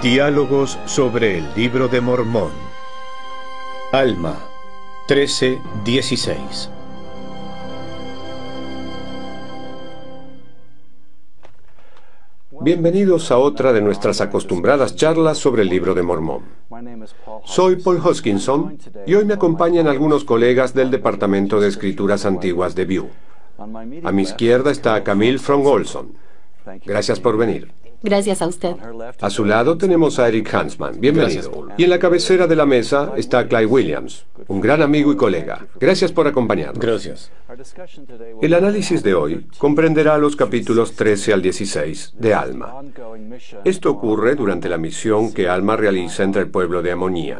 Diálogos sobre el Libro de Mormón. Alma, 13:16. Bienvenidos a otra de nuestras acostumbradas charlas sobre el Libro de Mormón. Soy Paul Hoskinson y hoy me acompañan algunos colegas del Departamento de Escrituras Antiguas de View. A mi izquierda está Camille Frong-Olson. Gracias por venir. Gracias a usted. A su lado tenemos a Eric Hansman. Bienvenido. Gracias. Y en la cabecera de la mesa está Clyde Williams, un gran amigo y colega. Gracias por acompañarnos. Gracias. El análisis de hoy comprenderá los capítulos 13 al 16 de Alma. Esto ocurre durante la misión que Alma realiza entre el pueblo de Amonía.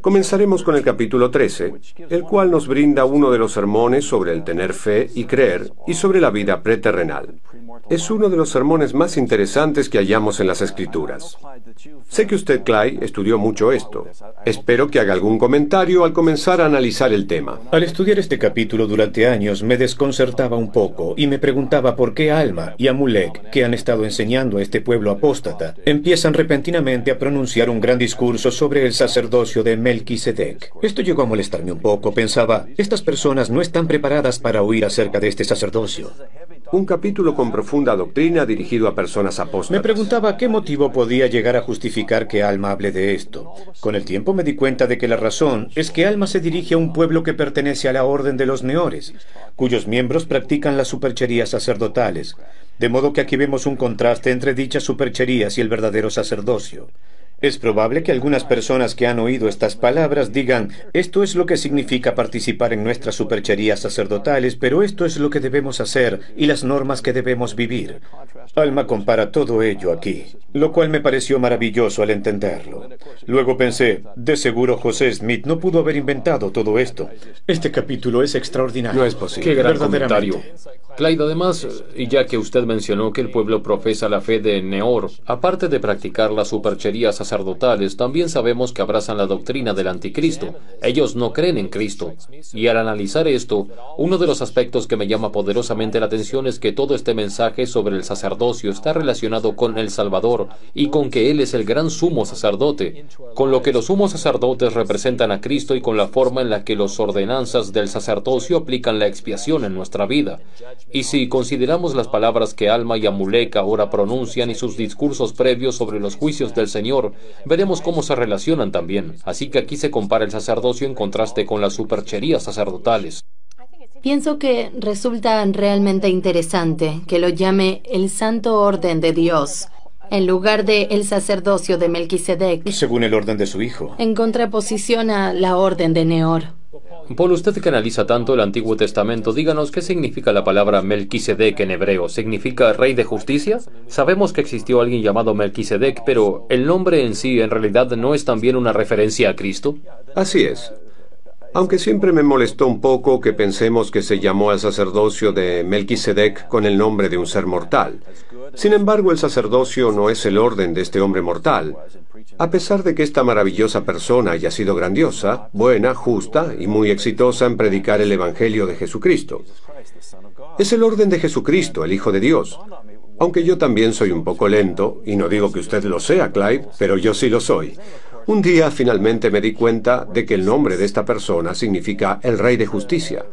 Comenzaremos con el capítulo 13, el cual nos brinda uno de los sermones sobre el tener fe y creer y sobre la vida preterrenal. Es uno de los sermones más interesantes que hallamos en las Escrituras. Sé que usted, Clyde, estudió mucho esto. Espero que haga algún comentario al comenzar a analizar el tema. Al estudiar este capítulo durante años me desconcertaba un poco y me preguntaba por qué Alma y Amulek, que han estado enseñando a este pueblo apóstata, empiezan repentinamente a pronunciar un gran discurso sobre el sacerdocio de Melquisedec. Esto llegó a molestarme un poco. Pensaba, estas personas no están preparadas para oír acerca de este sacerdocio. Un capítulo con profunda doctrina dirigido a personas apóstatas. Me preguntaba qué motivo podía llegar a justificar que Alma hable de esto. Con el tiempo me di cuenta de que la razón es que Alma se dirige a un pueblo que pertenece a la orden de los Neores, cuyos miembros practican las supercherías sacerdotales. De modo que aquí vemos un contraste entre dichas supercherías y el verdadero sacerdocio. Es probable que algunas personas que han oído estas palabras digan, esto es lo que significa participar en nuestras supercherías sacerdotales, pero esto es lo que debemos hacer y las normas que debemos vivir. Alma compara todo ello aquí, lo cual me pareció maravilloso al entenderlo. Luego pensé, de seguro José Smith no pudo haber inventado todo esto. Este capítulo es extraordinario. No es posible. Qué gran Verdaderamente. comentario. Clyde, además, y ya que usted mencionó que el pueblo profesa la fe de Neor, aparte de practicar las supercherías sacerdotales, también sabemos que abrazan la doctrina del anticristo. Ellos no creen en Cristo. Y al analizar esto, uno de los aspectos que me llama poderosamente la atención es que todo este mensaje sobre el sacerdocio está relacionado con el Salvador y con que Él es el gran sumo sacerdote, con lo que los sumos sacerdotes representan a Cristo y con la forma en la que las ordenanzas del sacerdocio aplican la expiación en nuestra vida. Y si consideramos las palabras que Alma y Amulek ahora pronuncian y sus discursos previos sobre los juicios del Señor, veremos cómo se relacionan también. Así que aquí se compara el sacerdocio en contraste con las supercherías sacerdotales. Pienso que resulta realmente interesante que lo llame el Santo Orden de Dios, en lugar de el sacerdocio de Melquisedec, Según el orden de su hijo. en contraposición a la Orden de Neor. Paul, usted que analiza tanto el Antiguo Testamento, díganos qué significa la palabra Melquisedec en hebreo. ¿Significa rey de justicia? Sabemos que existió alguien llamado Melquisedec, pero ¿el nombre en sí en realidad no es también una referencia a Cristo? Así es. Aunque siempre me molestó un poco que pensemos que se llamó al sacerdocio de Melquisedec con el nombre de un ser mortal. Sin embargo, el sacerdocio no es el orden de este hombre mortal. A pesar de que esta maravillosa persona haya sido grandiosa, buena, justa y muy exitosa en predicar el Evangelio de Jesucristo. Es el orden de Jesucristo, el Hijo de Dios. Aunque yo también soy un poco lento, y no digo que usted lo sea, Clyde, pero yo sí lo soy. Un día finalmente me di cuenta de que el nombre de esta persona significa el Rey de Justicia.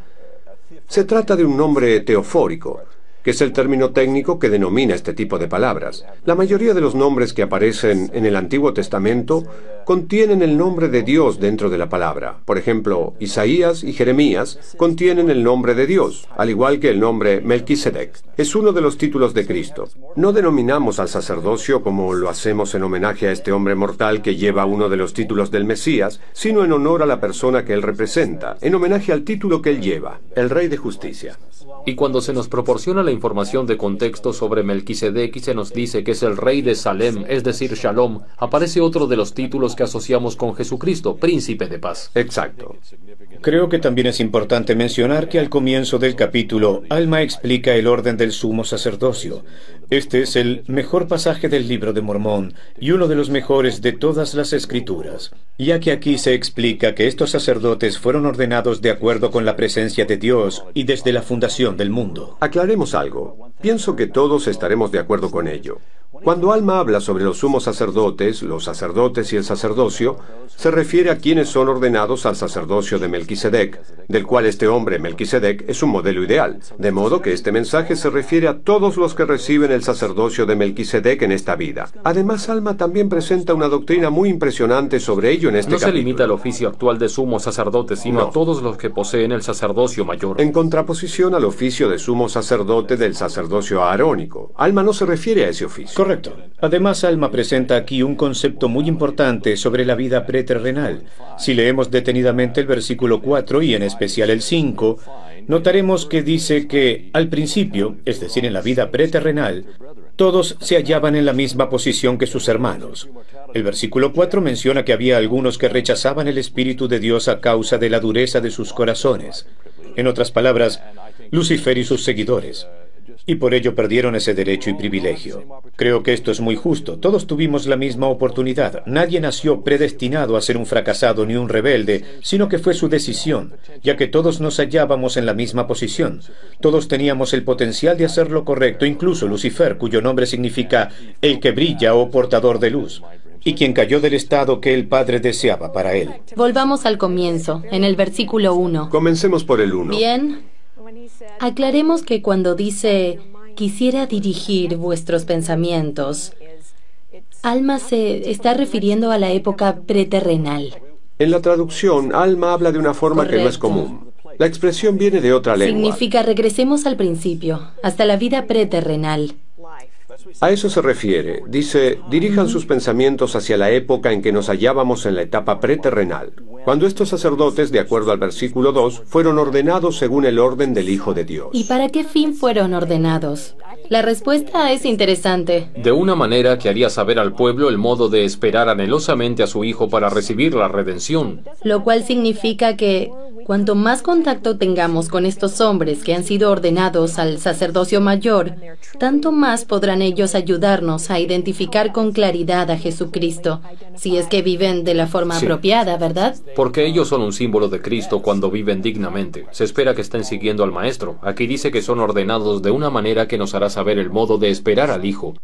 Se trata de un nombre teofórico, que es el término técnico que denomina este tipo de palabras. La mayoría de los nombres que aparecen en el Antiguo Testamento contienen el nombre de Dios dentro de la palabra. Por ejemplo, Isaías y Jeremías contienen el nombre de Dios, al igual que el nombre Melquisedec. Es uno de los títulos de Cristo. No denominamos al sacerdocio como lo hacemos en homenaje a este hombre mortal que lleva uno de los títulos del Mesías, sino en honor a la persona que él representa, en homenaje al título que él lleva, el Rey de Justicia. Y cuando se nos proporciona la información de contexto sobre Melquisedec y se nos dice que es el rey de Salem, es decir, Shalom, aparece otro de los títulos que asociamos con Jesucristo, príncipe de paz. Exacto. Creo que también es importante mencionar que al comienzo del capítulo, Alma explica el orden del sumo sacerdocio. Este es el mejor pasaje del Libro de Mormón y uno de los mejores de todas las Escrituras, ya que aquí se explica que estos sacerdotes fueron ordenados de acuerdo con la presencia de Dios y desde la fundación del mundo. Aclaremos algo. Pienso que todos estaremos de acuerdo con ello. Cuando Alma habla sobre los sumos sacerdotes y el sacerdocio, se refiere a quienes son ordenados al sacerdocio de Melquisedec, del cual este hombre, Melquisedec, es un modelo ideal, de modo que este mensaje se refiere a todos los que reciben el sacerdocio de Melquisedec en esta vida. Además, Alma también presenta una doctrina muy impresionante sobre ello en este capítulo. No se limita al oficio actual de sumo sacerdote, sino a todos los que poseen el sacerdocio mayor. En contraposición al oficio de sumo sacerdote del sacerdocio aarónico. Alma no se refiere a ese oficio. Correcto. Además, Alma presenta aquí un concepto muy importante sobre la vida preterrenal. Si leemos detenidamente el versículo 4 y en especial el 5, notaremos que dice que al principio, es decir, en la vida preterrenal, todos se hallaban en la misma posición que sus hermanos. El versículo 4 menciona que había algunos que rechazaban el Espíritu de Dios a causa de la dureza de sus corazones. En otras palabras, Lucifer y sus seguidores. Y por ello perdieron ese derecho y privilegio. Creo que esto es muy justo. Todos tuvimos la misma oportunidad. Nadie nació predestinado a ser un fracasado ni un rebelde, sino que fue su decisión, ya que todos nos hallábamos en la misma posición. Todos teníamos el potencial de hacer lo correcto, incluso Lucifer, cuyo nombre significa el que brilla o portador de luz, y quien cayó del estado que el Padre deseaba para él. Volvamos al comienzo, en el versículo 1. Comencemos por el 1. Bien. Aclaremos que cuando dice, quisiera dirigir vuestros pensamientos, Alma se está refiriendo a la época preterrenal. En la traducción, Alma habla de una forma que no es Correcto. común. La expresión viene de otra lengua. Significa regresemos al principio, hasta la vida preterrenal. A eso se refiere. Dice, dirijan sus pensamientos hacia la época en que nos hallábamos en la etapa preterrenal, cuando estos sacerdotes, de acuerdo al versículo 2, fueron ordenados según el orden del Hijo de Dios. ¿Y para qué fin fueron ordenados? La respuesta es interesante. De una manera que haría saber al pueblo el modo de esperar anhelosamente a su Hijo para recibir la redención. Lo cual significa que cuanto más contacto tengamos con estos hombres que han sido ordenados al sacerdocio mayor, tanto más podrán ellos ayudarnos a identificar con claridad a Jesucristo, si es que viven de la forma Sí. apropiada, ¿verdad? Porque ellos son un símbolo de Cristo cuando viven dignamente. Se espera que estén siguiendo al Maestro. Aquí dice que son ordenados de una manera que nos hará saber el modo de esperar al Hijo.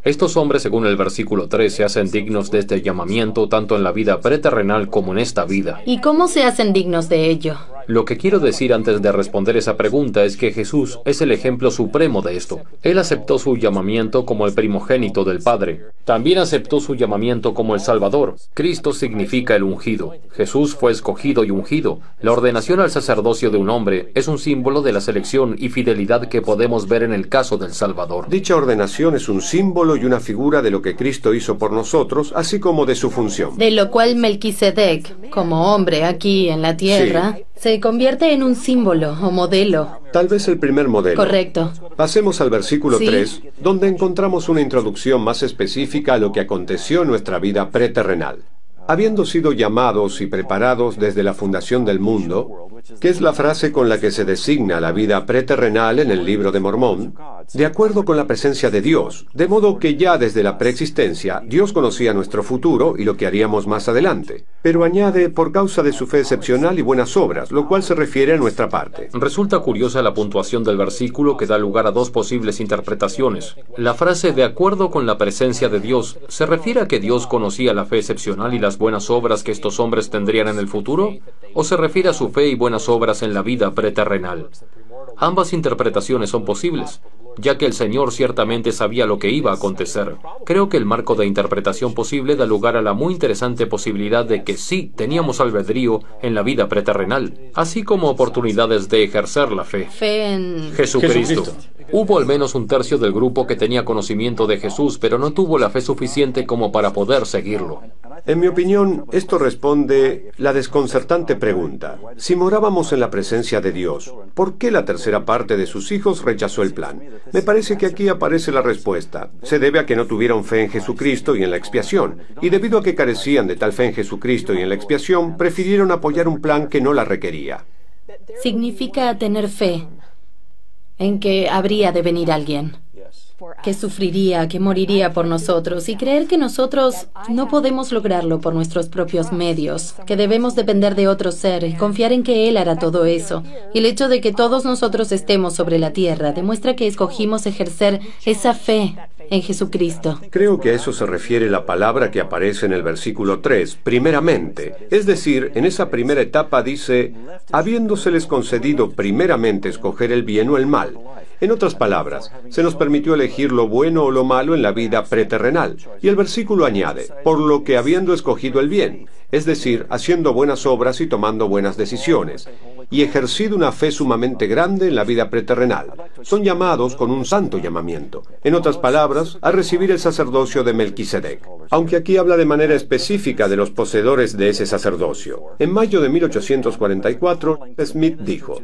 Estos hombres, según el versículo 3, se hacen dignos de este llamamiento tanto en la vida preterrenal como en esta vida. ¿Y cómo se hacen dignos de ello? Lo que quiero decir antes de responder esa pregunta es que Jesús es el ejemplo supremo de esto. Él aceptó su llamamiento como el primogénito del Padre. También aceptó su llamamiento como el Salvador. Cristo significa el ungido. Jesús fue escogido y ungido. La ordenación al sacerdocio de un hombre es un símbolo de la selección y fidelidad que podemos ver en el caso del Salvador. Dicha ordenación es un símbolo y una figura de lo que Cristo hizo por nosotros, así como de su función. De lo cual Melquisedec, como hombre aquí en la tierra, se convierte en un símbolo o modelo. Tal vez el primer modelo. Correcto. Pasemos al versículo Sí. 3, donde encontramos una introducción más específica a lo que aconteció en nuestra vida preterrenal. Habiendo sido llamados y preparados desde la fundación del mundo, que es la frase con la que se designa la vida preterrenal en el libro de Mormón, de acuerdo con la presencia de Dios, de modo que ya desde la preexistencia Dios conocía nuestro futuro y lo que haríamos más adelante, pero añade por causa de su fe excepcional y buenas obras, lo cual se refiere a nuestra parte. Resulta curiosa la puntuación del versículo que da lugar a dos posibles interpretaciones. La frase de acuerdo con la presencia de Dios se refiere a que Dios conocía la fe excepcional y las buenas obras que estos hombres tendrían en el futuro, o se refiere a su fe y buenas obras en la vida preterrenal. Ambas interpretaciones son posibles, ya que el Señor ciertamente sabía lo que iba a acontecer. Creo que el marco de interpretación posible da lugar a la muy interesante posibilidad de que sí teníamos albedrío en la vida preterrenal, así como oportunidades de ejercer la fe. Fe en... Jesucristo. Hubo al menos un tercio del grupo que tenía conocimiento de Jesús, pero no tuvo la fe suficiente como para poder seguirlo. En mi opinión, esto responde la desconcertante pregunta. Si morábamos en la presencia de Dios, ¿por qué la tercera parte de sus hijos rechazó el plan? Me parece que aquí aparece la respuesta. Se debe a que no tuvieron fe en Jesucristo y en la expiación, y debido a que carecían de tal fe en Jesucristo y en la expiación, prefirieron apoyar un plan que no la requería. Significa tener fe en que habría de venir alguien, que sufriría, que moriría por nosotros, y creer que nosotros no podemos lograrlo por nuestros propios medios, que debemos depender de otro ser y confiar en que Él hará todo eso. Y el hecho de que todos nosotros estemos sobre la tierra demuestra que escogimos ejercer esa fe en Jesucristo. Creo que a eso se refiere la palabra que aparece en el versículo 3, primeramente. Es decir, en esa primera etapa dice, habiéndoseles concedido primeramente escoger el bien o el mal. En otras palabras, se nos permitió elegir lo bueno o lo malo en la vida preterrenal. Y el versículo añade, por lo que habiendo escogido el bien, es decir, haciendo buenas obras y tomando buenas decisiones, y ejercido una fe sumamente grande en la vida preterrenal. Son llamados con un santo llamamiento. En otras palabras, a recibir el sacerdocio de Melquisedec. Aunque aquí habla de manera específica de los poseedores de ese sacerdocio. En mayo de 1844, Smith dijo,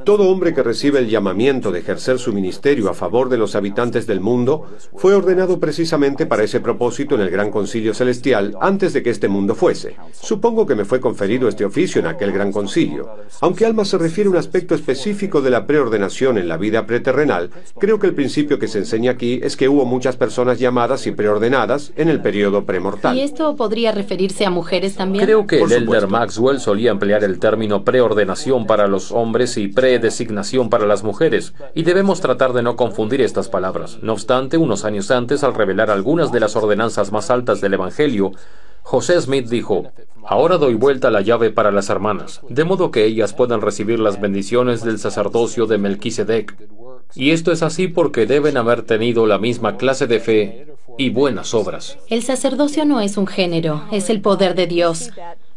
todo hombre que recibe el llamamiento de ejercer su ministerio a favor de los habitantes del mundo fue ordenado precisamente para ese propósito en el Gran Concilio Celestial antes de que este mundo fuese. Supongo que me fue conferido este oficio en aquel Gran Concilio. Aunque alma se refiere a un aspecto específico de la preordenación en la vida preterrenal, creo que el principio que se enseña aquí es que hubo muchas personas llamadas y preordenadas en el periodo premortal. ¿Y esto podría referirse a mujeres también? Creo que Por el elder supuesto. Maxwell solía emplear el término preordenación para los hombres y predesignación para las mujeres, y debemos tratar de no confundir estas palabras. No obstante, unos años antes, al revelar algunas de las ordenanzas más altas del Evangelio, José Smith dijo, ahora doy vuelta la llave para las hermanas, de modo que ellas puedan recibir las bendiciones del sacerdocio de Melquisedec. Y esto es así porque deben haber tenido la misma clase de fe y buenas obras. El sacerdocio no es un género, es el poder de Dios.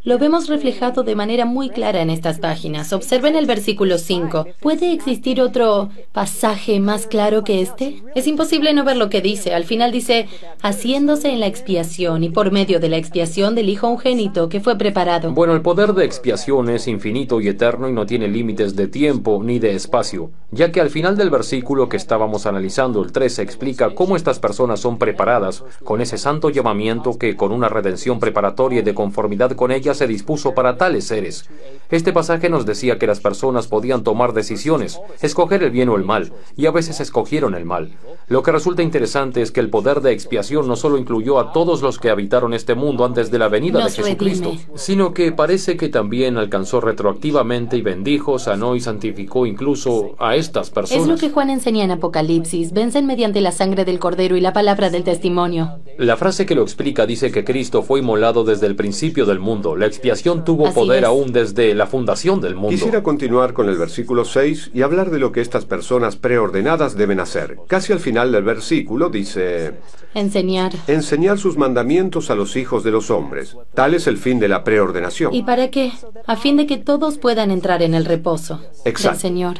Lo vemos reflejado de manera muy clara en estas páginas. Observen el versículo 5. ¿Puede existir otro pasaje más claro que este? Es imposible no ver lo que dice. Al final dice, haciéndose en la expiación y por medio de la expiación del Hijo unigénito que fue preparado. Bueno, el poder de expiación es infinito y eterno y no tiene límites de tiempo ni de espacio, ya que al final del versículo que estábamos analizando, el 13, explica cómo estas personas son preparadas con ese santo llamamiento que con una redención preparatoria y de conformidad con ella se dispuso para tales seres. Este pasaje nos decía que las personas podían tomar decisiones, escoger el bien o el mal, y a veces escogieron el mal. Lo que resulta interesante es que el poder de expiación no solo incluyó a todos los que habitaron este mundo antes de la venida de Nos Jesucristo, redime. sino que parece que también alcanzó retroactivamente y bendijo, sanó y santificó incluso a estas Es personas. lo que Juan enseña en Apocalipsis. Vencen mediante la sangre del Cordero y la palabra del testimonio. La frase que lo explica dice que Cristo fue inmolado desde el principio del mundo. La expiación tuvo Así poder es. aún desde la fundación del mundo. Quisiera continuar con el versículo 6 y hablar de lo que estas personas preordenadas deben hacer. Casi al final del versículo dice, Enseñar. enseñar sus mandamientos a los hijos de los hombres. Tal es el fin de la preordenación. ¿Y para qué? A fin de que todos puedan entrar en el reposo Exacto. del Señor.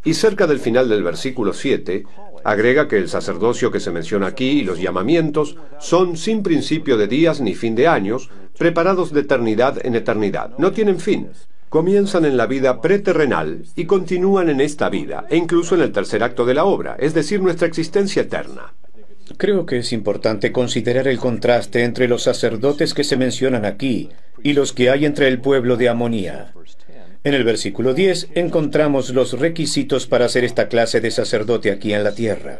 Y cerca del final del versículo 7, agrega que el sacerdocio que se menciona aquí y los llamamientos son sin principio de días ni fin de años, preparados de eternidad en eternidad. No tienen fin. Comienzan en la vida preterrenal y continúan en esta vida, e incluso en el tercer acto de la obra, es decir, nuestra existencia eterna. Creo que es importante considerar el contraste entre los sacerdotes que se mencionan aquí y los que hay entre el pueblo de Amonía. En el versículo 10 encontramos los requisitos para ser esta clase de sacerdote aquí en la tierra.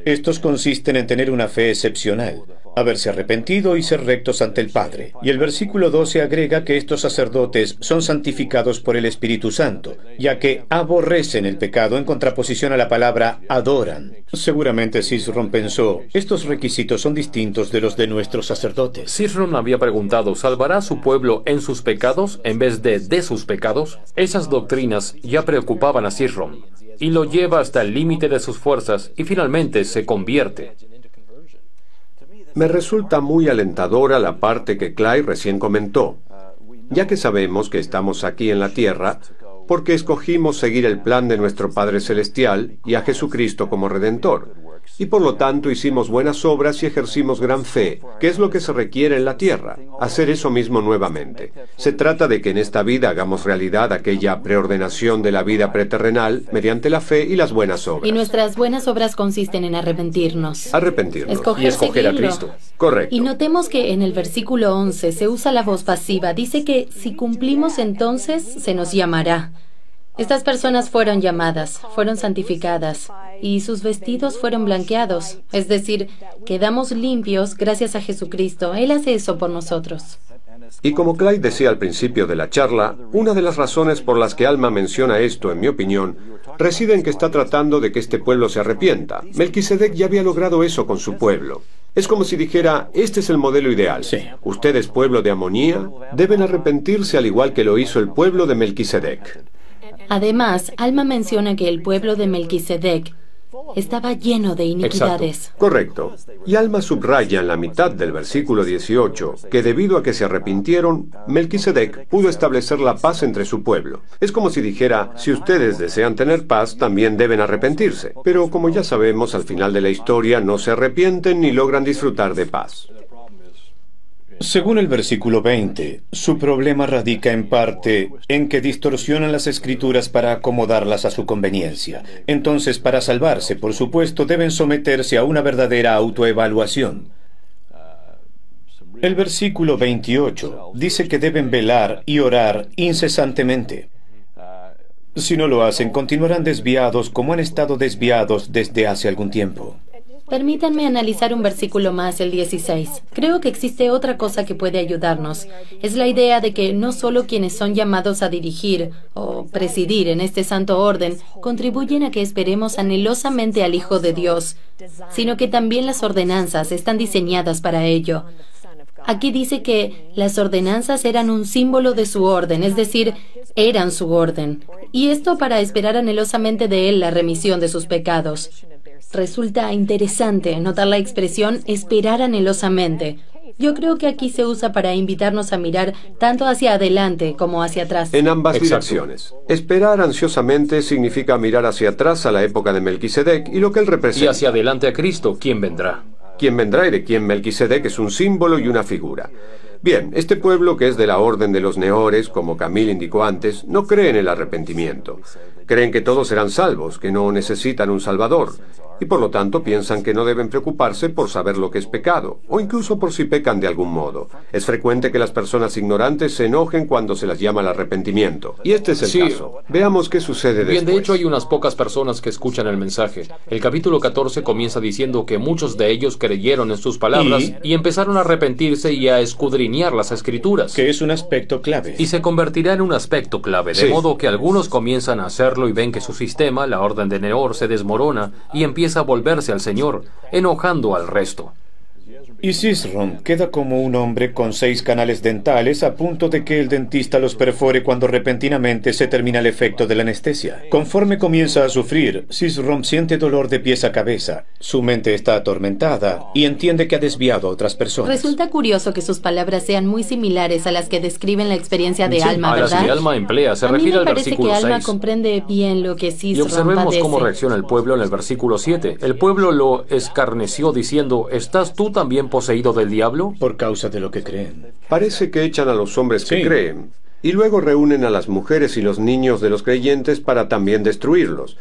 Estos consisten en tener una fe excepcional, haberse arrepentido y ser rectos ante el Padre. Y el versículo 12 agrega que estos sacerdotes son santificados por el Espíritu Santo, ya que aborrecen el pecado en contraposición a la palabra adoran. Seguramente Sisron pensó, estos requisitos son distintos de los de nuestros sacerdotes. Sisron había preguntado, ¿salvará a su pueblo en sus pecados en vez de sus pecados? Esas doctrinas ya preocupaban a Sisron, y lo lleva hasta el límite de sus fuerzas, y finalmente se convierte. Me resulta muy alentadora la parte que Clay recién comentó, ya que sabemos que estamos aquí en la tierra porque escogimos seguir el plan de nuestro Padre Celestial y a Jesucristo como Redentor, y por lo tanto hicimos buenas obras y ejercimos gran fe, que es lo que se requiere en la tierra, hacer eso mismo nuevamente. Se trata de que en esta vida hagamos realidad aquella preordenación de la vida preterrenal mediante la fe y las buenas obras. Y nuestras buenas obras consisten en arrepentirnos. Arrepentirnos. Y escoger a seguirlo. Cristo. Correcto. Y notemos que en el versículo 11 se usa la voz pasiva. Dice que si cumplimos entonces se nos llamará. Estas personas fueron llamadas, fueron santificadas, y sus vestidos fueron blanqueados. Es decir, quedamos limpios gracias a Jesucristo. Él hace eso por nosotros. Y como Clyde decía al principio de la charla, una de las razones por las que Alma menciona esto, en mi opinión, reside en que está tratando de que este pueblo se arrepienta. Melquisedec ya había logrado eso con su pueblo. Es como si dijera, este es el modelo ideal. Sí. Ustedes, pueblo de Amonía, deben arrepentirse al igual que lo hizo el pueblo de Melquisedec. Además, Alma menciona que el pueblo de Melquisedec estaba lleno de iniquidades. Correcto. Y Alma subraya en la mitad del versículo 18 que debido a que se arrepintieron, Melquisedec pudo establecer la paz entre su pueblo. Es como si dijera, si ustedes desean tener paz, también deben arrepentirse. Pero como ya sabemos, al final de la historia no se arrepienten ni logran disfrutar de paz. Según el versículo 20, su problema radica en parte en que distorsionan las escrituras para acomodarlas a su conveniencia. Entonces, para salvarse, por supuesto, deben someterse a una verdadera autoevaluación. El versículo 28 dice que deben velar y orar incesantemente. Si no lo hacen, continuarán desviados como han estado desviados desde hace algún tiempo. Permítanme analizar un versículo más, el 16. Creo que existe otra cosa que puede ayudarnos. Es la idea de que no solo quienes son llamados a dirigir o presidir en este santo orden contribuyen a que esperemos anhelosamente al Hijo de Dios, sino que también las ordenanzas están diseñadas para ello. Aquí dice que las ordenanzas eran un símbolo de su orden, es decir, eran su orden. Y esto para esperar anhelosamente de Él la remisión de sus pecados. Resulta interesante notar la expresión esperar anhelosamente. Yo creo que aquí se usa para invitarnos a mirar tanto hacia adelante como hacia atrás. En ambas direcciones. Esperar ansiosamente significa mirar hacia atrás a la época de Melquisedec y lo que él representa. Y hacia adelante a Cristo, ¿quién vendrá? Quien vendrá y de quien Melquisedec es un símbolo y una figura. Bien, este pueblo, que es de la orden de los Neores, como Camille indicó antes, no cree en el arrepentimiento. Creen que todos serán salvos, que no necesitan un salvador, y por lo tanto piensan que no deben preocuparse por saber lo que es pecado, o incluso por si pecan de algún modo. Es frecuente que las personas ignorantes se enojen cuando se las llama al arrepentimiento, y este es el caso. Veamos qué sucede después. Bien, de hecho hay unas pocas personas que escuchan el mensaje. El capítulo 14 comienza diciendo que muchos de ellos creyeron en sus palabras y empezaron a arrepentirse y a escudriñar las escrituras. Que es un aspecto clave. Y se convertirá en un aspecto clave, de modo que algunos comienzan a hacerlo y ven que su sistema, la orden de Neor, se desmorona y empieza a volverse al Señor, enojando al resto. Y Sisrom queda como un hombre con 6 canales dentales a punto de que el dentista los perfore cuando repentinamente se termina el efecto de la anestesia. Conforme comienza a sufrir, Sisrom siente dolor de pies a cabeza. Su mente está atormentada y entiende que ha desviado a otras personas. Resulta curioso que sus palabras sean muy similares a las que describen la experiencia de Alma, a las ¿verdad? que Alma emplea. Se a mí refiere me al parece versículo que Alma 6. comprende bien lo que Y Sisrom observemos padece. cómo reacciona el pueblo en el versículo 7. El pueblo lo escarneció diciendo, ¿estás tú también poseído del diablo? Por causa de lo que creen. Parece que echan a los hombres que Sí. creen, y luego reúnen a las mujeres y los niños de los creyentes para también destruirlos.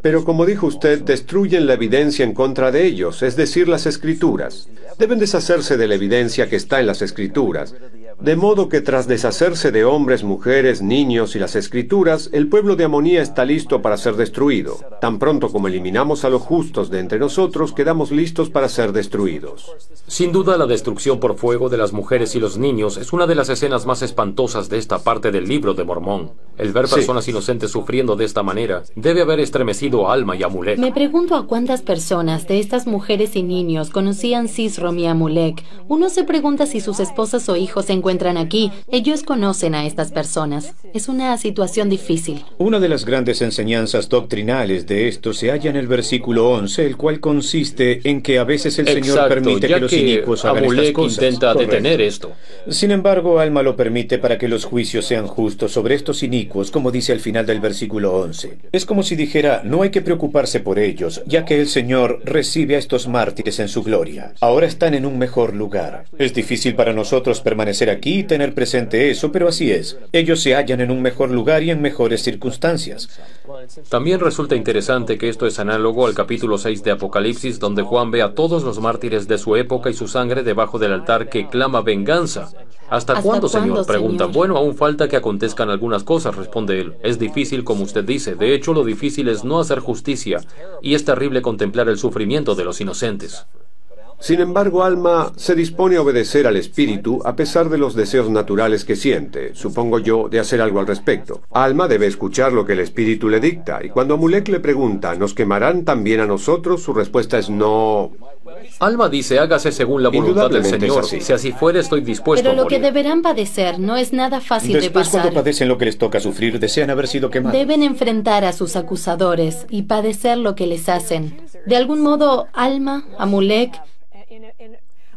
Pero como dijo usted, destruyen la evidencia en contra de ellos, es decir, las escrituras. Deben deshacerse de la evidencia que está en las escrituras. De modo que tras deshacerse de hombres, mujeres, niños y las escrituras, el pueblo de Amonía está listo para ser destruido. Tan pronto como eliminamos a los justos de entre nosotros, quedamos listos para ser destruidos. Sin duda, la destrucción por fuego de las mujeres y los niños es una de las escenas más espantosas de esta parte del libro de Mormón. El ver personas inocentes sufriendo de esta manera debe haber estremecido a Alma y a Amulek. Me pregunto a cuántas personas de estas mujeres y niños conocían Sisrom y Amulek. Uno se pregunta si sus esposas o hijos se encuentran aquí. Ellos conocen a estas personas. Es una situación difícil. Una de las grandes enseñanzas doctrinales de esto se halla en el versículo 11, el cual consiste en que a veces el Señor permite que los inicuos hagan estas Amulek cosas. intenta Correcto. detener esto. Sin embargo, Alma lo permite para que los juicios sean justos sobre estos inicuos, como dice al final del versículo 11. Es como si dijera, no hay que preocuparse por ellos, ya que el Señor recibe a estos mártires en su gloria. Ahora están en un mejor lugar. Es difícil para nosotros permanecer aquí y tener presente eso, pero así es. Ellos se hallan en un mejor lugar y en mejores circunstancias. También resulta interesante que esto es análogo al capítulo 6 de Apocalipsis, donde Juan ve a todos los mártires de su época y su sangre debajo del altar que clama venganza. ¿Hasta cuándo, Señor? Pregunta. Bueno, aún falta que acontezcan algunas cosas, responde él. Es difícil, como usted dice. De hecho, lo difícil es no hacer justicia, y es terrible contemplar el sufrimiento de los inocentes. Sin embargo, Alma se dispone a obedecer al espíritu a pesar de los deseos naturales que siente, supongo yo, de hacer algo al respecto. Alma debe escuchar lo que el espíritu le dicta, y cuando Amulek le pregunta, ¿nos quemarán también a nosotros?, su respuesta es no. Alma dice, hágase según la voluntad del Indudablemente Señor. es así. Si así fuere, estoy dispuesto Pero a lo que morir. deberán padecer no es nada fácil de Después, pasar. cuando padecen lo que les toca sufrir, desean haber sido quemados. Deben enfrentar a sus acusadores y padecer lo que les hacen. De algún modo, Alma, Amulek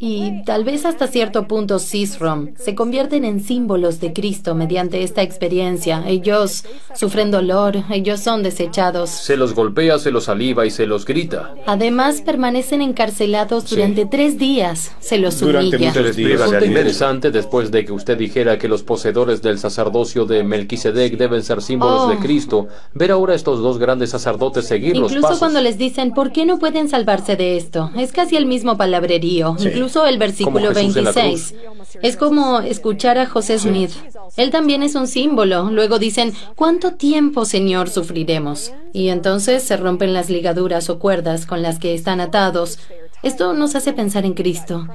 y tal vez hasta cierto punto Sisrom se convierten en símbolos de Cristo mediante esta experiencia. Ellos sufren dolor, ellos son desechados. Se los golpea, se los saliva y se los grita. Además, permanecen encarcelados durante 3 días. Se los Durante humilla. muchos días. Resulta interesante, después de que usted dijera que los poseedores del sacerdocio de Melquisedec deben ser símbolos de Cristo, ver ahora a estos dos grandes sacerdotes seguir los Incluso pasos. cuando les dicen, ¿por qué no pueden salvarse de esto? Es casi el mismo palabrerío. Sí. Incluso el versículo Como Jesús en la 26. Es como escuchar a José Smith. Él también es un símbolo. Luego dicen, ¿cuánto tiempo, Señor, sufriremos? Y entonces se rompen las ligaduras o cuerdas con las que están atados. Esto nos hace pensar en Cristo,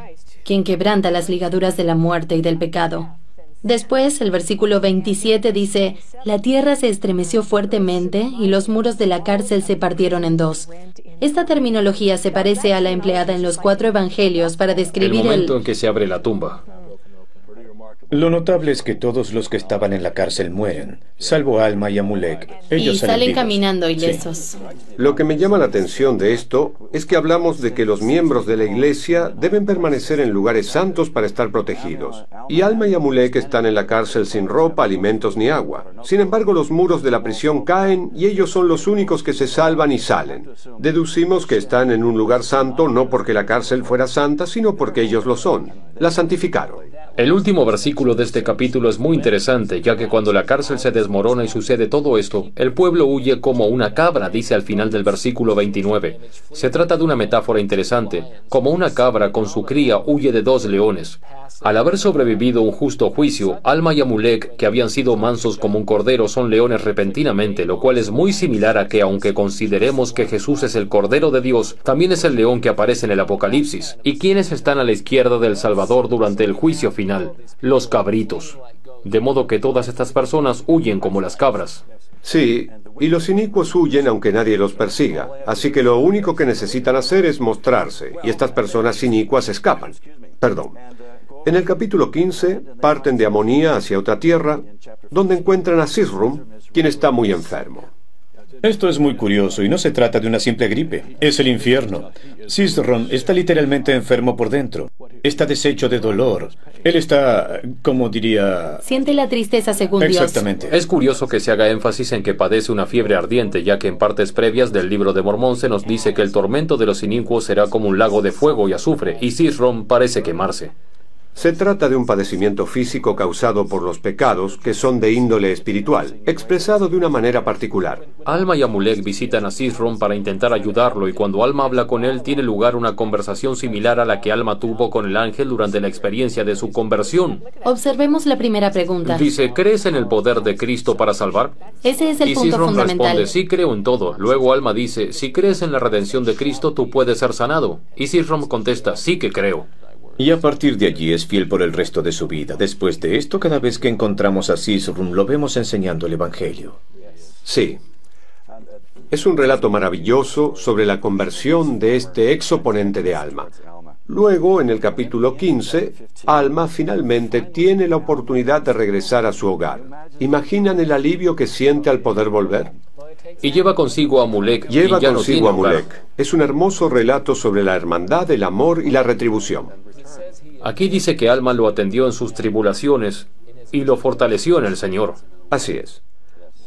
quien quebranta las ligaduras de la muerte y del pecado. Después, el versículo 27 dice, la tierra se estremeció fuertemente y los muros de la cárcel se partieron en 2. Esta terminología se parece a la empleada en los 4 evangelios para El describir momento en que se abre la tumba. Lo notable es que todos los que estaban en la cárcel mueren, salvo Alma y Amulek. Ellos y salen vivos. caminando Sí. ilesos. Lo que me llama la atención de esto es que hablamos de que los miembros de la iglesia deben permanecer en lugares santos para estar protegidos. Y Alma y Amulek están en la cárcel sin ropa, alimentos ni agua. Sin embargo, los muros de la prisión caen y ellos son los únicos que se salvan y salen. Deducimos que están en un lugar santo no porque la cárcel fuera santa, sino porque ellos lo son. La santificaron. El último versículo de este capítulo es muy interesante, ya que cuando la cárcel se desmorona y sucede todo esto, el pueblo huye como una cabra, dice al final del versículo 29. Se trata de una metáfora interesante, como una cabra con su cría huye de 2 leones. Al haber sobrevivido un justo juicio, Alma y Amulek, que habían sido mansos como un cordero, son leones repentinamente, lo cual es muy similar a que, aunque consideremos que Jesús es el Cordero de Dios, también es el león que aparece en el Apocalipsis. ¿Y quiénes están a la izquierda del Salvador durante el juicio final? Los cabritos. De modo que todas estas personas huyen como las cabras. Sí, y los inicuos huyen aunque nadie los persiga. Así que lo único que necesitan hacer es mostrarse, y estas personas inicuas escapan. Perdón. En el capítulo 15, parten de Amonía hacia otra tierra, donde encuentran a Sisrum, quien está muy enfermo. Esto es muy curioso y no se trata de una simple gripe. Es el infierno. Sisrom está literalmente enfermo por dentro. Está deshecho de dolor. Él está, como diría... Siente la tristeza según Dios. Exactamente. Es curioso que se haga énfasis en que padece una fiebre ardiente, ya que en partes previas del libro de Mormón se nos dice que el tormento de los inicuos será como un lago de fuego y azufre, y Sisrom parece quemarse. Se trata de un padecimiento físico causado por los pecados que son de índole espiritual, expresado de una manera particular. Alma y Amulek visitan a Sisrom para intentar ayudarlo, y cuando Alma habla con él tiene lugar una conversación similar a la que Alma tuvo con el ángel durante la experiencia de su conversión. Observemos la primera pregunta. Dice, ¿crees en el poder de Cristo para salvar? Ese es el Y punto Sisrom fundamental. responde, sí creo en todo. Luego Alma dice, si crees en la redención de Cristo, tú puedes ser sanado. Y Sisrom contesta, sí que creo. Y a partir de allí es fiel por el resto de su vida. Después de esto, cada vez que encontramos a Sisrom, lo vemos enseñando el Evangelio. Sí. Es un relato maravilloso sobre la conversión de este ex oponente de Alma. Luego, en el capítulo 15, Alma finalmente tiene la oportunidad de regresar a su hogar. ¿Imaginan el alivio que siente al poder volver? Y lleva consigo a Amulek. Lleva y ya no consigo a tiene hogar. Amulek. Es un hermoso relato sobre la hermandad, el amor y la retribución. Aquí dice que Alma lo atendió en sus tribulaciones y lo fortaleció en el Señor. Así es.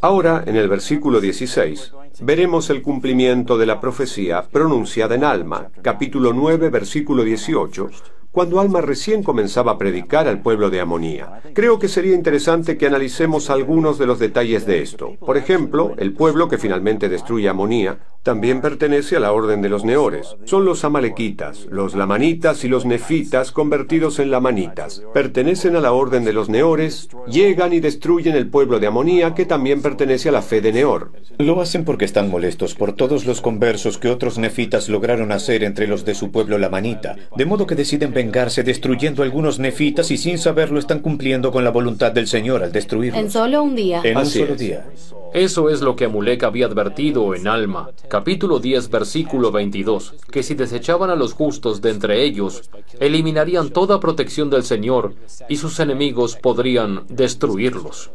Ahora, en el versículo 16, veremos el cumplimiento de la profecía pronunciada en Alma, capítulo 9, versículo 18, cuando Alma recién comenzaba a predicar al pueblo de Amonía. Creo que sería interesante que analicemos algunos de los detalles de esto. Por ejemplo, el pueblo que finalmente destruye Amonía también pertenece a la orden de los neores. Son los amalequitas, los lamanitas y los nefitas convertidos en lamanitas. Pertenecen a la orden de los neores, llegan y destruyen el pueblo de Amonía, que también pertenece a la fe de Neor. Lo hacen porque están molestos por todos los conversos que otros nefitas lograron hacer entre los de su pueblo lamanita, de modo que deciden vengarse destruyendo algunos nefitas y sin saberlo están cumpliendo con la voluntad del Señor al destruirlos. En solo un día. En un solo día. Eso es lo que Amulek había advertido en Alma, capítulo 10, versículo 22, que si desechaban a los justos de entre ellos, eliminarían toda protección del Señor y sus enemigos podrían destruirlos.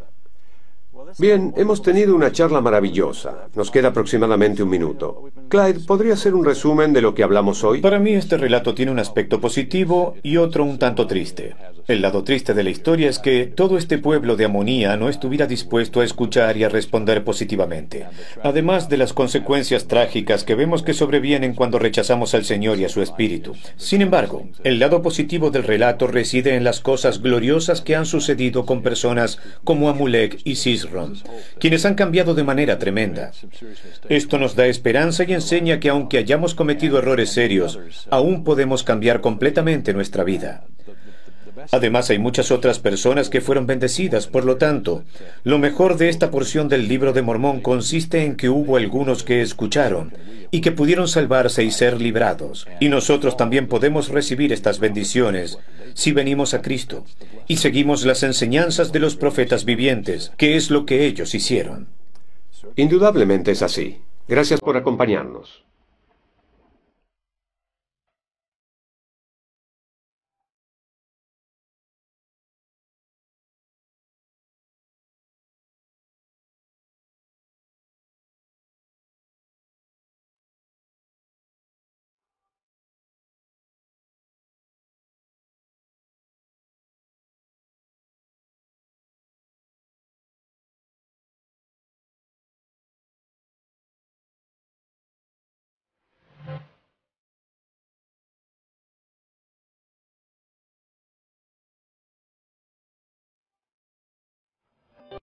Bien, hemos tenido una charla maravillosa. Nos queda aproximadamente un minuto. Clyde, ¿podría hacer un resumen de lo que hablamos hoy? Para mí este relato tiene un aspecto positivo y otro un tanto triste. El lado triste de la historia es que todo este pueblo de Amonía no estuviera dispuesto a escuchar y a responder positivamente, además de las consecuencias trágicas que vemos que sobrevienen cuando rechazamos al Señor y a su Espíritu. Sin embargo, el lado positivo del relato reside en las cosas gloriosas que han sucedido con personas como Amulek y Sisron, quienes han cambiado de manera tremenda. Esto nos da esperanza y enseña que aunque hayamos cometido errores serios, aún podemos cambiar completamente nuestra vida. Además, hay muchas otras personas que fueron bendecidas. Por lo tanto, lo mejor de esta porción del Libro de Mormón consiste en que hubo algunos que escucharon y que pudieron salvarse y ser librados. Y nosotros también podemos recibir estas bendiciones si venimos a Cristo y seguimos las enseñanzas de los profetas vivientes, que es lo que ellos hicieron. Indudablemente es así. Gracias por acompañarnos.